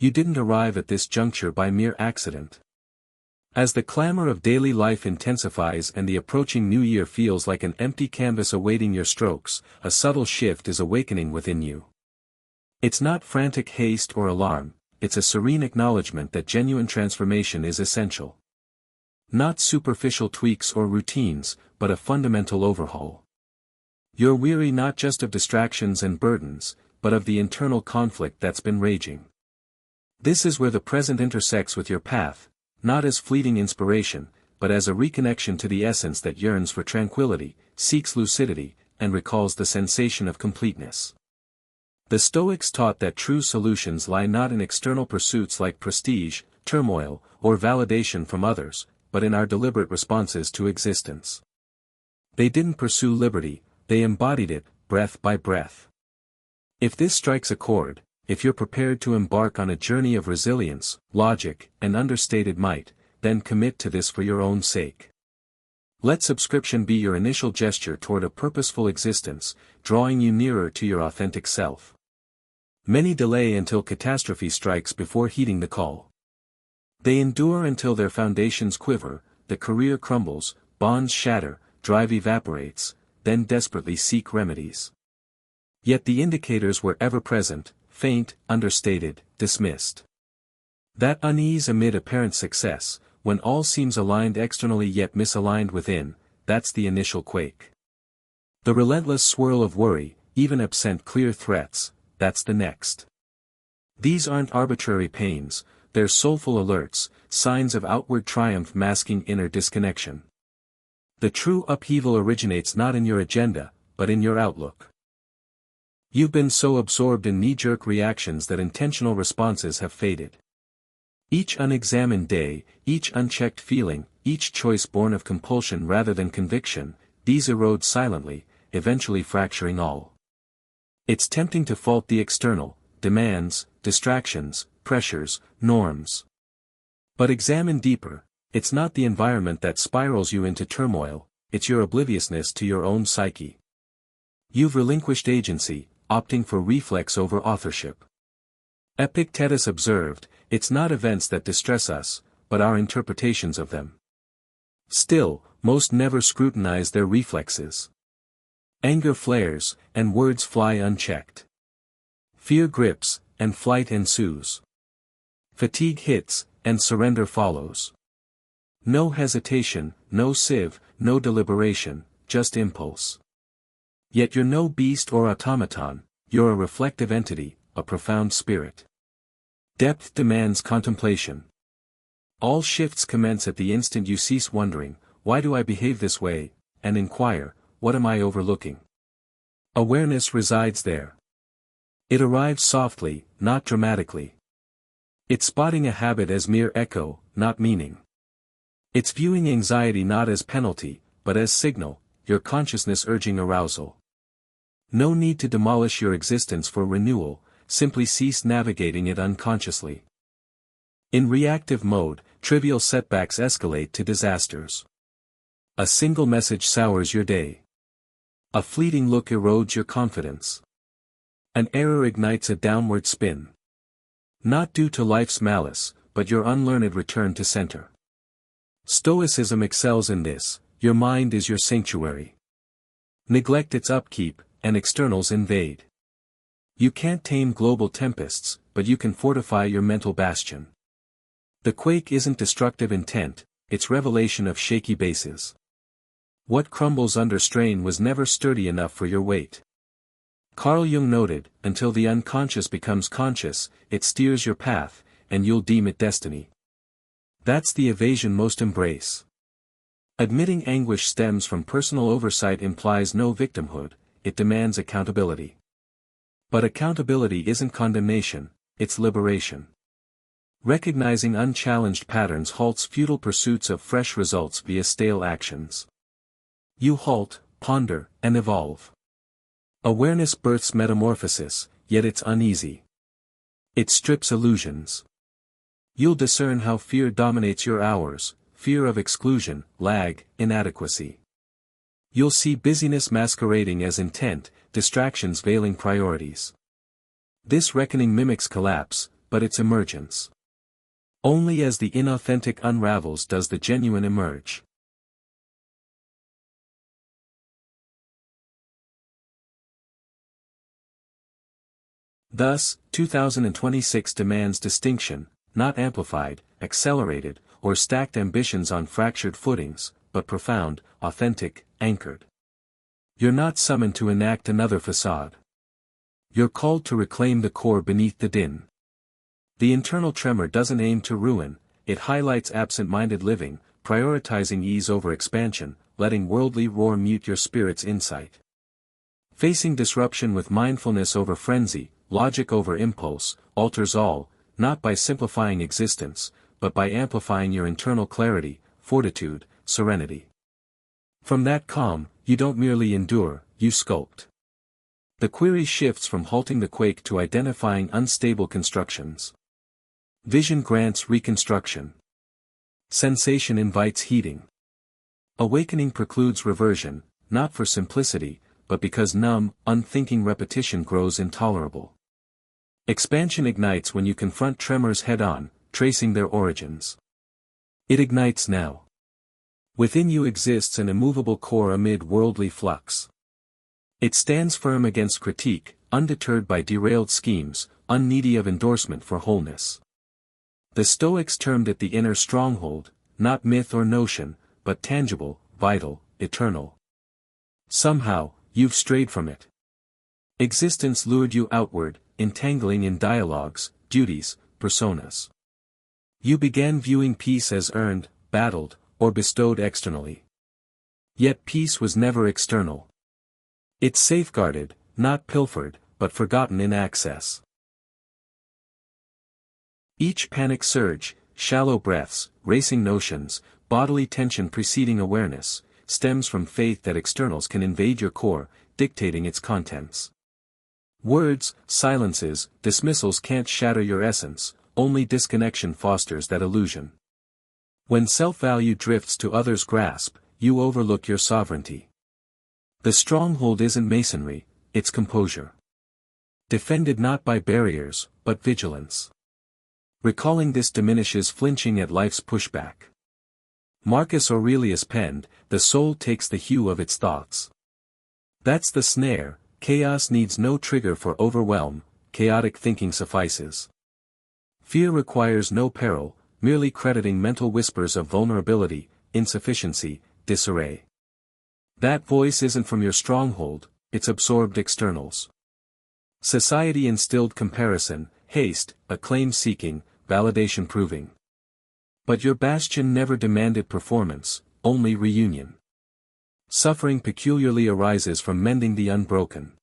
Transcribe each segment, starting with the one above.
You didn't arrive at this juncture by mere accident. As the clamor of daily life intensifies and the approaching new year feels like an empty canvas awaiting your strokes, a subtle shift is awakening within you. It's not frantic haste or alarm, it's a serene acknowledgement that genuine transformation is essential. Not superficial tweaks or routines, but a fundamental overhaul. You're weary not just of distractions and burdens, but of the internal conflict that's been raging. This is where the present intersects with your path, not as fleeting inspiration, but as a reconnection to the essence that yearns for tranquility, seeks lucidity, and recalls the sensation of completeness. The Stoics taught that true solutions lie not in external pursuits like prestige, turmoil, or validation from others, but in our deliberate responses to existence. They didn't pursue liberty, they embodied it, breath by breath. If this strikes a chord, if you're prepared to embark on a journey of resilience, logic, and understated might, then commit to this for your own sake. Let subscription be your initial gesture toward a purposeful existence, drawing you nearer to your authentic self. Many delay until catastrophe strikes before heeding the call. They endure until their foundations quiver, the career crumbles, bonds shatter, drive evaporates, then desperately seek remedies. Yet the indicators were ever present, faint, understated, dismissed. That unease amid apparent success, when all seems aligned externally yet misaligned within, that's the initial quake. The relentless swirl of worry, even absent clear threats, that's the next. These aren't arbitrary pains, they're soulful alerts, signs of outward triumph masking inner disconnection. The true upheaval originates not in your agenda, but in your outlook. You've been so absorbed in knee-jerk reactions that intentional responses have faded. Each unexamined day, each unchecked feeling, each choice born of compulsion rather than conviction, these erode silently, eventually fracturing all. It's tempting to fault the external, demands, distractions, pressures, norms. But examine deeper, it's not the environment that spirals you into turmoil, it's your obliviousness to your own psyche. You've relinquished agency, opting for reflex over authorship. Epictetus observed, it's not events that distress us, but our interpretations of them. Still, most never scrutinize their reflexes. Anger flares, and words fly unchecked. Fear grips, and flight ensues. Fatigue hits, and surrender follows. No hesitation, no sieve, no deliberation, just impulse. Yet you're no beast or automaton, you're a reflective entity, a profound spirit. Depth demands contemplation. All shifts commence at the instant you cease wondering, why do I behave this way, and inquire, what am I overlooking? Awareness resides there. It arrives softly, not dramatically. It's spotting a habit as mere echo, not meaning. It's viewing anxiety not as penalty, but as signal, your consciousness urging arousal. No need to demolish your existence for renewal, simply cease navigating it unconsciously. In reactive mode, trivial setbacks escalate to disasters. A single message sours your day. A fleeting look erodes your confidence. An error ignites a downward spin. Not due to life's malice, but your unlearned return to center. Stoicism excels in this, your mind is your sanctuary. Neglect its upkeep, and externals invade. You can't tame global tempests, but you can fortify your mental bastion. The quake isn't destructive intent, it's revelation of shaky bases. What crumbles under strain was never sturdy enough for your weight. Carl Jung noted, until the unconscious becomes conscious, it steers your path, and you'll deem it destiny. That's the evasion most embrace. Admitting anguish stems from personal oversight implies no victimhood, it demands accountability. But accountability isn't condemnation, it's liberation. Recognizing unchallenged patterns halts futile pursuits of fresh results via stale actions. You halt, ponder, and evolve. Awareness births metamorphosis, yet it's uneasy. It strips illusions. You'll discern how fear dominates your hours, fear of exclusion, lag, inadequacy. You'll see busyness masquerading as intent, distractions veiling priorities. This reckoning mimics collapse, but its emergence. Only as the inauthentic unravels does the genuine emerge. Thus, 2026 demands distinction, not amplified, accelerated, or stacked ambitions on fractured footings, but profound, authentic, anchored. You're not summoned to enact another facade. You're called to reclaim the core beneath the din. The internal tremor doesn't aim to ruin, it highlights absent-minded living, prioritizing ease over expansion, letting worldly roar mute your spirit's insight. Facing disruption with mindfulness over frenzy, logic over impulse, alters all, not by simplifying existence, but by amplifying your internal clarity, fortitude, serenity. From that calm, you don't merely endure, you sculpt. The query shifts from halting the quake to identifying unstable constructions. Vision grants reconstruction. Sensation invites heating. Awakening precludes reversion, not for simplicity, but because numb, unthinking repetition grows intolerable. Expansion ignites when you confront tremors head-on, tracing their origins. It ignites now. Within you exists an immovable core amid worldly flux. It stands firm against critique, undeterred by derailed schemes, unneedy of endorsement for wholeness. The Stoics termed it the inner stronghold, not myth or notion, but tangible, vital, eternal. Somehow, you've strayed from it. Existence lured you outward, entangling in dialogues, duties, personas. You began viewing peace as earned, battled, or bestowed externally. Yet peace was never external. It's safeguarded, not pilfered, but forgotten in access. Each panic surge, shallow breaths, racing notions, bodily tension preceding awareness, stems from faith that externals can invade your core, dictating its contents. Words, silences, dismissals can't shatter your essence, only disconnection fosters that illusion. When self-value drifts to others' grasp, you overlook your sovereignty. The stronghold isn't masonry, it's composure. Defended not by barriers, but vigilance. Recalling this diminishes flinching at life's pushback. Marcus Aurelius penned, "The soul takes the hue of its thoughts." That's the snare, chaos needs no trigger for overwhelm, chaotic thinking suffices. Fear requires no peril, merely crediting mental whispers of vulnerability, insufficiency, disarray. That voice isn't from your stronghold, it's absorbed externals. Society instilled comparison, haste, acclaim-seeking, validation-proving. But your bastion never demanded performance, only reunion. Suffering peculiarly arises from mending the unbroken.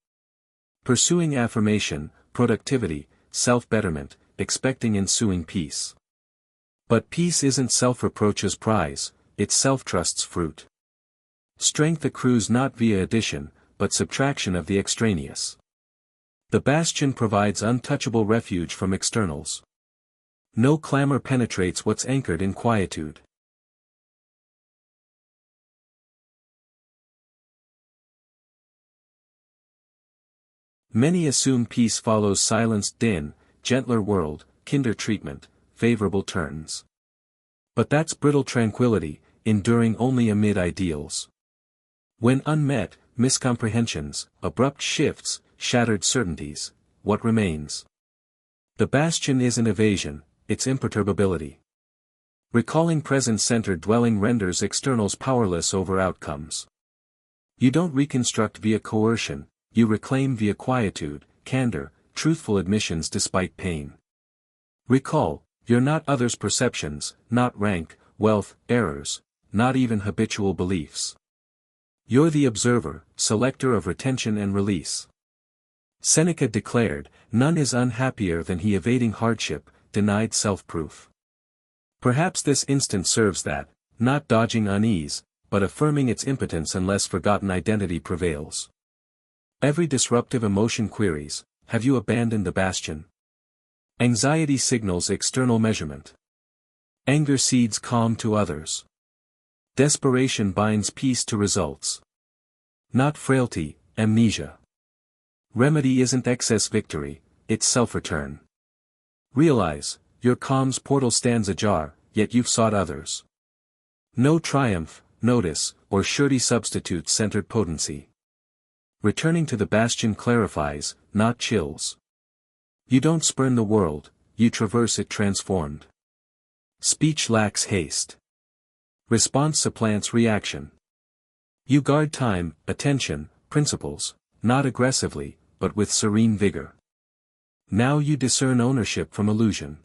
Pursuing affirmation, productivity, self-betterment, expecting ensuing peace. But peace isn't self-reproach's prize, it's self-trust's fruit. Strength accrues not via addition, but subtraction of the extraneous. The bastion provides untouchable refuge from externals. No clamor penetrates what's anchored in quietude. Many assume peace follows silenced din, gentler world, kinder treatment, favorable turns. But that's brittle tranquility, enduring only amid ideals. When unmet, miscomprehensions, abrupt shifts, shattered certainties, what remains? The bastion isn't evasion, it's imperturbability. Recalling present-centered dwelling renders externals powerless over outcomes. You don't reconstruct via coercion, you reclaim via quietude, candor, truthful admissions despite pain. Recall, you're not others' perceptions, not rank, wealth, errors, not even habitual beliefs. You're the observer, selector of retention and release. Seneca declared, "None is unhappier than he evading hardship, denied self-proof." Perhaps this instant serves that, not dodging unease, but affirming its impotence unless forgotten identity prevails. Every disruptive emotion queries, have you abandoned the bastion? Anxiety signals external measurement. Anger seeds calm to others. Desperation binds peace to results. Not frailty, amnesia. Remedy isn't excess victory, it's self-return. Realize, your calm's portal stands ajar, yet you've sought others. No triumph, notice, or surety substitutes centered potency. Returning to the bastion clarifies, not chills. You don't spurn the world, you traverse it transformed. Speech lacks haste. Response supplants reaction. You guard time, attention, principles, not aggressively, but with serene vigor. Now you discern ownership from illusion.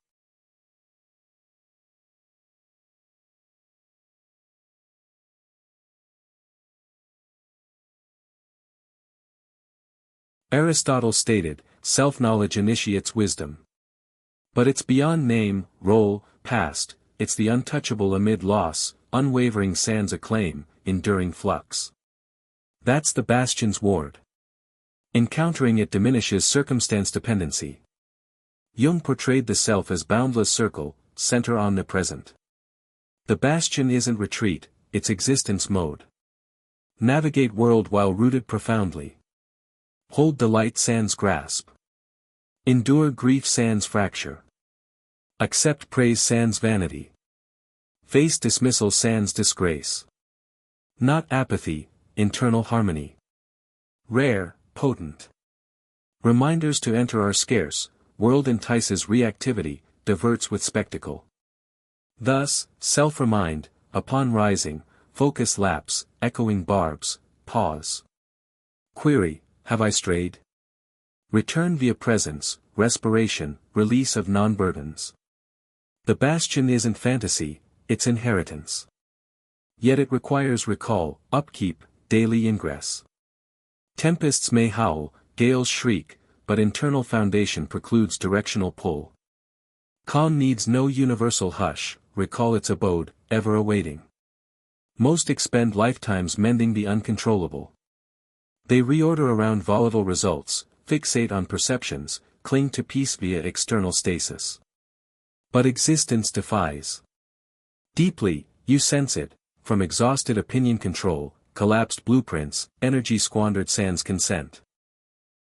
Aristotle stated, self-knowledge initiates wisdom. But it's beyond name, role, past, it's the untouchable amid loss, unwavering sans acclaim, enduring flux. That's the bastion's ward. Encountering it diminishes circumstance dependency. Jung portrayed the self as boundless circle, center omnipresent. The bastion isn't retreat, it's existence mode. Navigate world while rooted profoundly. Hold delight sans grasp. Endure grief sans fracture. Accept praise sans vanity. Face dismissal sans disgrace. Not apathy, internal harmony. Rare, potent. Reminders to enter are scarce, world entices reactivity, diverts with spectacle. Thus, self-remind, upon rising, focus lapse, echoing barbs, pause. Query, have I strayed? Return via presence, respiration, release of non-burdens. The bastion isn't fantasy, it's inheritance. Yet it requires recall, upkeep, daily ingress. Tempests may howl, gales shriek, but internal foundation precludes directional pull. Calm needs no universal hush, recall its abode, ever awaiting. Most expend lifetimes mending the uncontrollable. They reorder around volatile results, fixate on perceptions, cling to peace via external stasis. But existence defies. Deeply, you sense it, from exhausted opinion control, collapsed blueprints, energy squandered sans consent.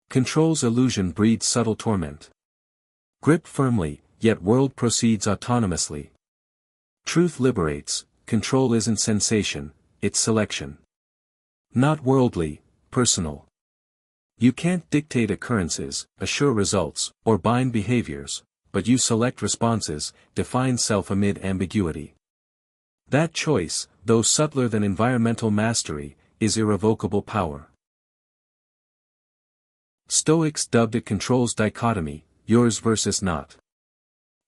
Control's illusion breeds subtle torment. Grip firmly, yet world proceeds autonomously. Truth liberates, control isn't sensation, it's selection. Not worldly, personal. You can't dictate occurrences, assure results, or bind behaviors, but you select responses, define self amid ambiguity. That choice, though subtler than environmental mastery, is irrevocable power. Stoics dubbed it control's dichotomy, yours versus not.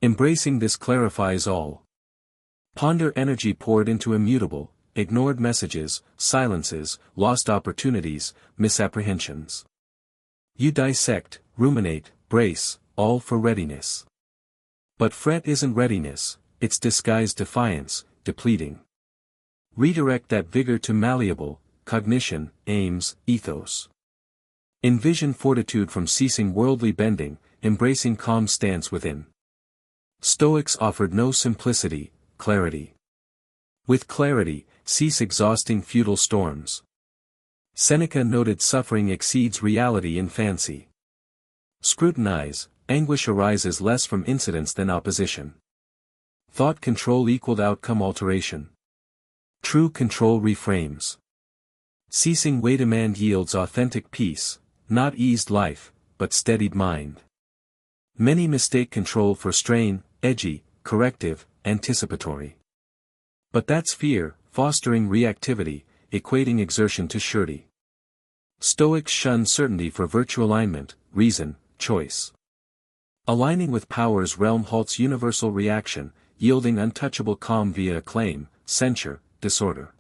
Embracing this clarifies all. Ponder energy poured into immutable, ignored messages, silences, lost opportunities, misapprehensions. You dissect, ruminate, brace, all for readiness. But fret isn't readiness, it's disguised defiance, depleting. Redirect that vigor to malleable, cognition, aims, ethos. Envision fortitude from ceasing worldly bending, embracing calm stance within. Stoics offered no simplicity, clarity. With clarity, cease exhausting futile storms. Seneca noted suffering exceeds reality in fancy. Scrutinize, anguish arises less from incidents than opposition. Thought control equaled outcome alteration. True control reframes. Ceasing way demand yields authentic peace, not eased life, but steadied mind. Many mistake control for strain, edgy, corrective, anticipatory. But that's fear, fostering reactivity, equating exertion to surety. Stoics shun certainty for virtue alignment, reason, choice. Aligning with power's realm halts universal reaction, yielding untouchable calm via acclaim, censure, disorder.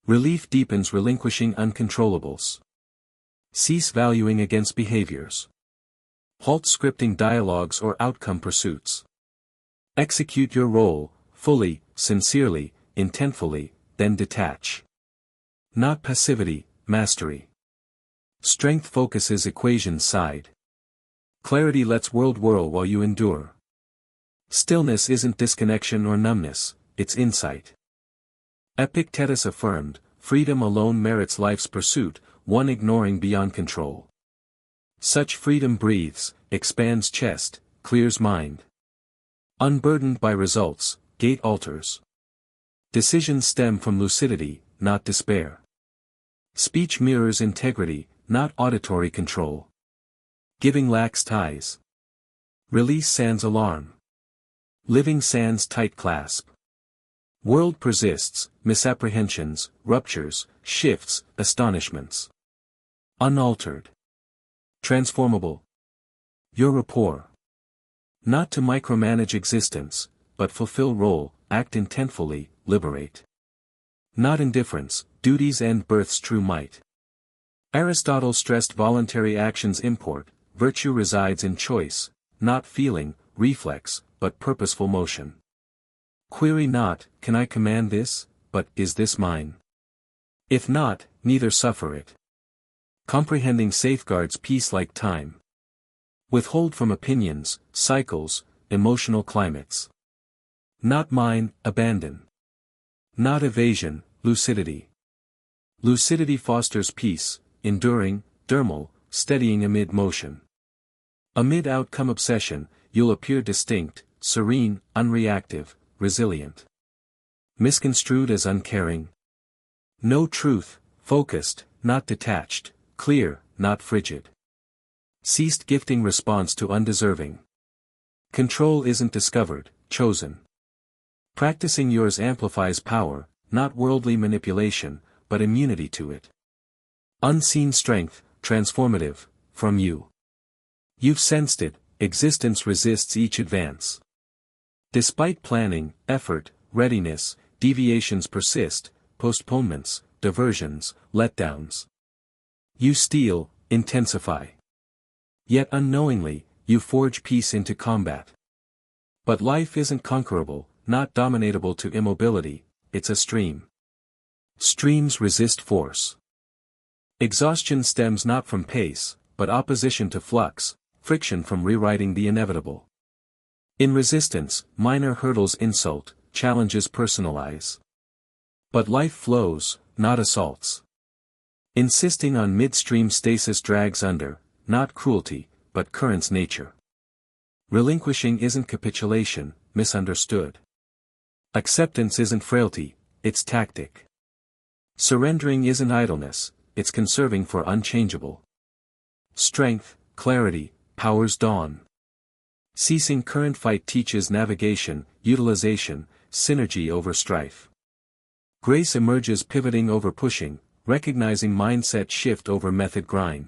Relief deepens relinquishing uncontrollables. Cease valuing against behaviors. Halt scripting dialogues or outcome pursuits. Execute your role, fully, sincerely, intentfully, then detach. Not passivity, mastery. Strength focuses equations side. Clarity lets world whirl while you endure. Stillness isn't disconnection or numbness, it's insight. Epictetus affirmed, freedom alone merits life's pursuit, one ignoring beyond control. Such freedom breathes, expands chest, clears mind. Unburdened by results, gait alters. Decisions stem from lucidity, not despair. Speech mirrors integrity, not auditory control. Giving lacks ties. Release sans alarm. Living sans tight clasp. World persists, misapprehensions, ruptures, shifts, astonishments. Unaltered. Transformable. Your rapport. Not to micromanage existence, but fulfill role, act intentfully, liberate. Not indifference, duties end birth's true might. Aristotle stressed voluntary action's import, virtue resides in choice, not feeling, reflex, but purposeful motion. Query not, can I command this, but is this mine? If not, neither suffer it. Comprehending safeguards peace like time. Withhold from opinions, cycles, emotional climates. Not mine, abandon. Not evasion, lucidity. Lucidity fosters peace, enduring, dermal, steadying amid motion. Amid outcome obsession, you'll appear distinct, serene, unreactive, resilient. Misconstrued as uncaring. No truth, focused, not detached, clear, not frigid. Ceased gifting response to undeserving. Control isn't discovered, chosen. Practicing yours amplifies power, not worldly manipulation, but immunity to it. Unseen strength, transformative, from you. You've sensed it, existence resists each advance. Despite planning, effort, readiness, deviations persist, postponements, diversions, letdowns. You steal, intensify. Yet unknowingly, you forge peace into combat. But life isn't conquerable, not dominatable to immobility, it's a stream. Streams resist force. Exhaustion stems not from pace, but opposition to flux, friction from rewriting the inevitable. In resistance, minor hurdles insult, challenges personalize. But life flows, not assaults. Insisting on midstream stasis drags under, not cruelty, but current's nature. Relinquishing isn't capitulation, misunderstood. Acceptance isn't frailty, it's tactic. Surrendering isn't idleness, it's conserving for unchangeable. Strength, clarity, power's dawn. Ceasing current fight teaches navigation, utilization, synergy over strife. Grace emerges pivoting over pushing, recognizing mindset shift over method grind.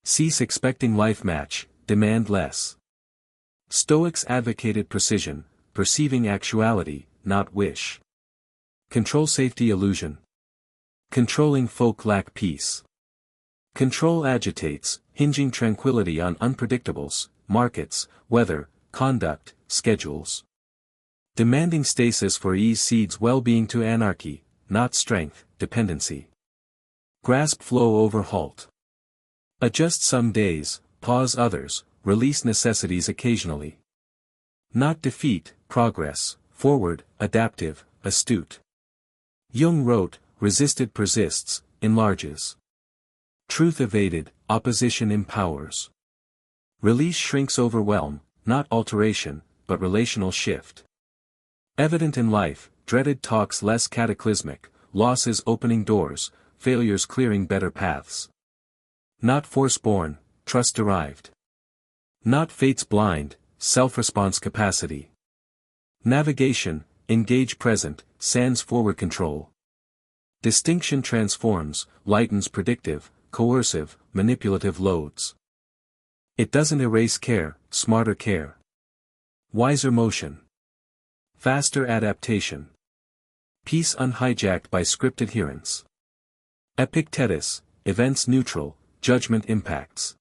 Cease expecting life match, demand less. Stoics advocated precision, perceiving actuality, not wish. Control safety illusion. Controlling folk lack peace. Control agitates, hinging tranquility on unpredictables, markets, weather, conduct, schedules. Demanding stasis for ease seeds well-being to anarchy, not strength, dependency. Grasp flow over halt. Adjust some days, pause others, release necessities occasionally. Not defeat, progress, forward, adaptive, astute. Jung wrote, resisted persists, enlarges. Truth evaded, opposition empowers. Release shrinks overwhelm, not alteration, but relational shift. Evident in life, dreaded talks less cataclysmic, losses opening doors, failures clearing better paths. Not force-born, trust-derived. Not fate's blind, self-response capacity. Navigation, engage present, sans forward control. Distinction transforms, lightens predictive, coercive, manipulative loads. It doesn't erase care, smarter care. Wiser motion. Faster adaptation. Peace unhijacked by script adherence. Epictetus, events neutral, judgment impacts.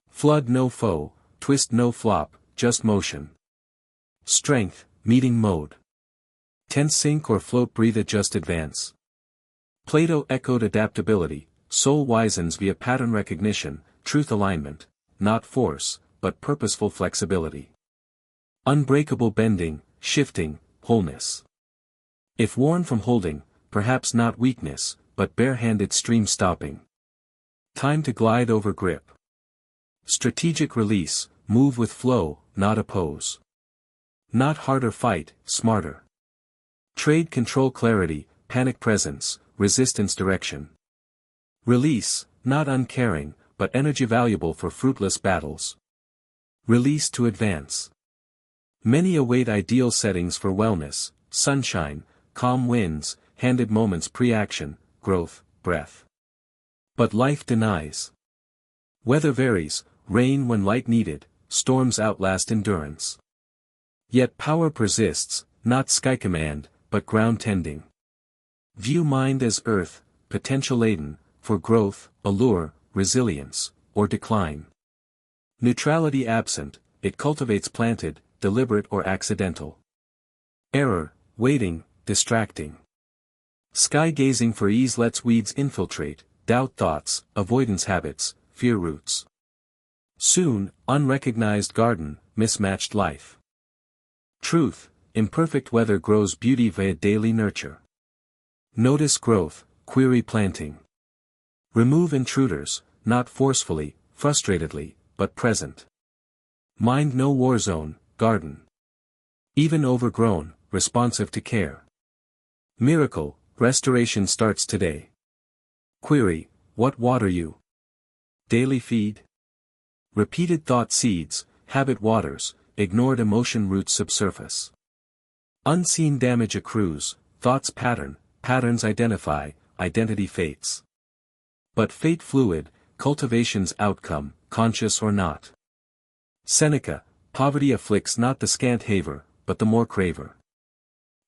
Flood no foe, twist no flop, just motion. Strength, meeting mode. Tense sink or float breathe adjust advance. Plato echoed adaptability, soul wisens via pattern recognition, truth alignment, not force, but purposeful flexibility. Unbreakable bending, shifting, wholeness. If worn from holding, perhaps not weakness, but bare-handed stream stopping. Time to glide over grip. Strategic release, move with flow, not oppose. Not harder fight, smarter. Trade control clarity, panic presence, resistance direction. Release, not uncaring, but energy valuable for fruitless battles. Release to advance. Many await ideal settings for wellness, sunshine, calm winds, handed moments pre-action, growth, breath. But life denies. Weather varies, rain when light needed, storms outlast endurance. Yet power persists, not sky command, but ground tending. View mind as earth, potential laden, for growth, allure, resilience, or decline. Neutrality absent, it cultivates planted, deliberate or accidental. Error, waiting, distracting. Sky gazing for ease lets weeds infiltrate, doubt thoughts, avoidance habits, fear roots. Soon, unrecognized garden, mismatched life. Truth, imperfect weather grows beauty via daily nurture. Notice growth, query planting. Remove intruders, not forcefully, frustratedly, but present. Mind no war zone, garden. Even overgrown, responsive to care. Miracle, restoration starts today. Query, what water you? Daily feed? Repeated thought seeds, habit waters, ignored emotion roots subsurface. Unseen damage accrues, thoughts pattern, patterns identify, identity fates. But fate fluid, cultivation's outcome, conscious or not. Seneca, poverty afflicts not the scant haver, but the more craver.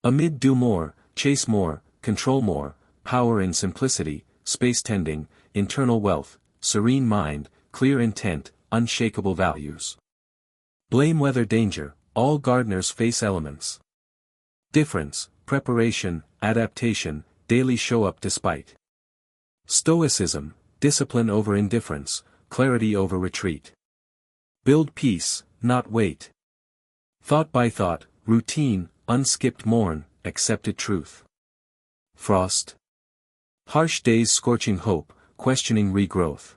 Amid do more, chase more, control more, power in simplicity, space tending, internal wealth, serene mind, clear intent, unshakable values. Blame weather danger, all gardeners face elements. Difference, preparation, adaptation, daily show up despite. Stoicism, discipline over indifference, clarity over retreat. Build peace, not wait. Thought by thought, routine, unskipped morn, accepted truth. Frost. Harsh days scorching hope, questioning regrowth.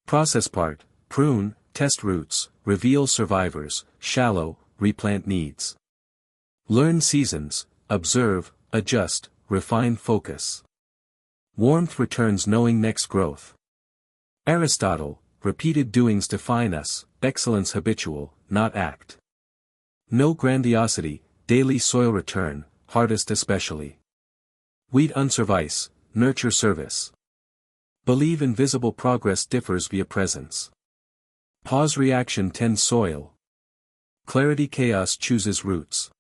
Process part, prune, test roots, reveal survivors, shallow, replant needs. Learn seasons, observe, adjust, refine focus. Warmth returns knowing next growth. Aristotle, repeated doings define us, excellence habitual, not act. No grandiosity, daily soil return, hardest especially. Weed unservice, nurture service. Believe invisible progress differs via presence. Pause reaction tends soil. Clarity chaos chooses roots.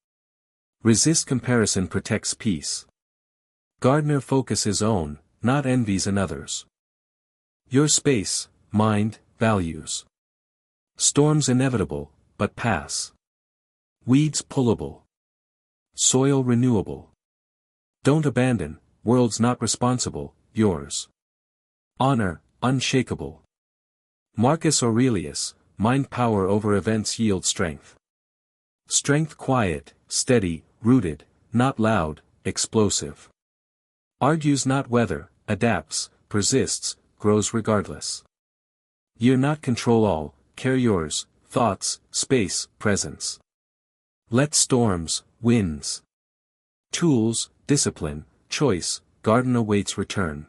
Resist comparison protects peace. Gardener focuses own, not envies another's. Your space, mind, values. Storms inevitable, but pass. Weeds pullable. Soil renewable. Don't abandon, world's not responsible, yours. Honor, unshakable. Marcus Aurelius, mind power over events yield strength. Strength quiet, steady, rooted, not loud, explosive. Argues not weather, adapts, persists, grows regardless. Year not control all, care yours, thoughts, space, presence. Let storms, winds. Tools, discipline, choice, garden awaits return.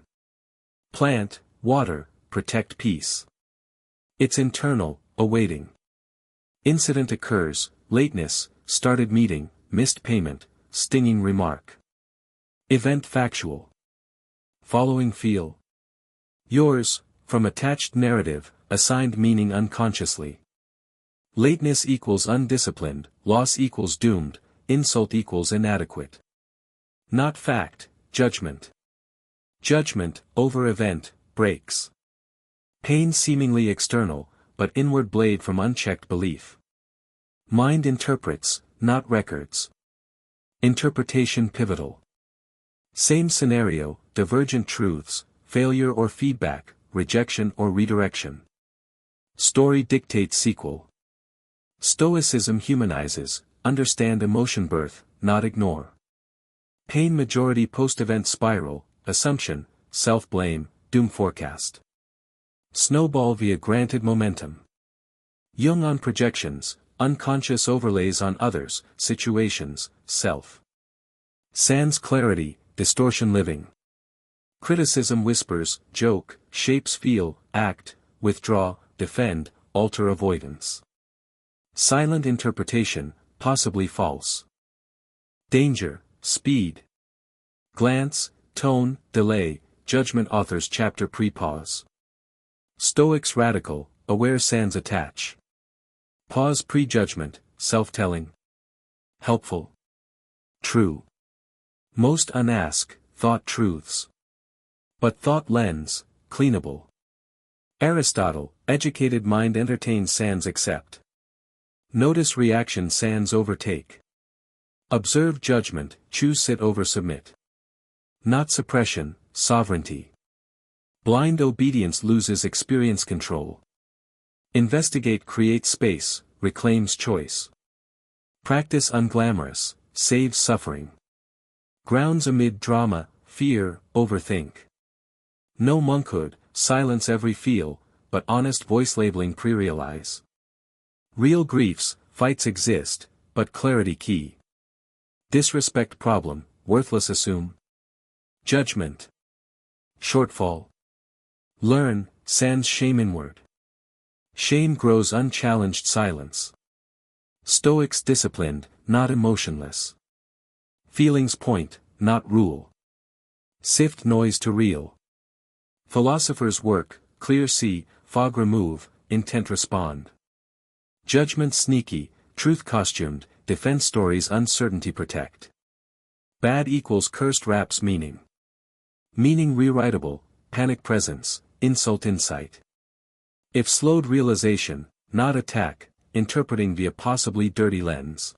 Plant, water, protect peace. It's internal, awaiting. Incident occurs, lateness, started meeting, missed payment, stinging remark. Event factual. Following feel. Yours, from attached narrative, assigned meaning unconsciously. Lateness equals undisciplined, loss equals doomed, insult equals inadequate. Not fact, judgment. Judgment, over event, breaks. Pain seemingly external, but inward blade from unchecked belief. Mind interprets, not records. Interpretation pivotal. Same scenario, divergent truths, failure or feedback, rejection or redirection. Story dictates sequel. Stoicism humanizes, understand emotion birth, not ignore. Pain majority post-event spiral, assumption, self-blame, doom forecast. Snowball via granted momentum. Jung on projections, unconscious overlays on others, situations, self. Sans clarity, distortion living. Criticism whispers, joke, shapes feel, act, withdraw, defend, alter avoidance. Silent interpretation, possibly false. Danger, speed. Glance, tone, delay, judgment author's chapter pre-pause. Stoics radical, aware sans attach. Pause prejudgment, self-telling. Helpful. True. Most unask, thought truths. But thought lens, cleanable. Aristotle, educated mind entertains sans accept. Notice reaction sans overtake. Observe judgment, choose sit over submit. Not suppression, sovereignty. Blind obedience loses experience control. Investigate creates space, reclaims choice. Practice unglamorous, saves suffering. Grounds amid drama, fear, overthink. No monkhood, silence every feel, but honest voice labeling pre-realize. Real griefs, fights exist, but clarity key. Disrespect problem, worthless assume. Judgment. Shortfall. Learn, sans shame inward. Shame grows unchallenged silence. Stoics disciplined, not emotionless. Feelings point, not rule. Sift noise to real. Philosophers work, clear see, fog remove, intent respond. Judgment sneaky, truth costumed, defense stories uncertainty protect. Bad equals cursed raps meaning. Meaning rewritable, panic presence, insult insight. If slowed realization, not attack, interpreting via possibly dirty lens.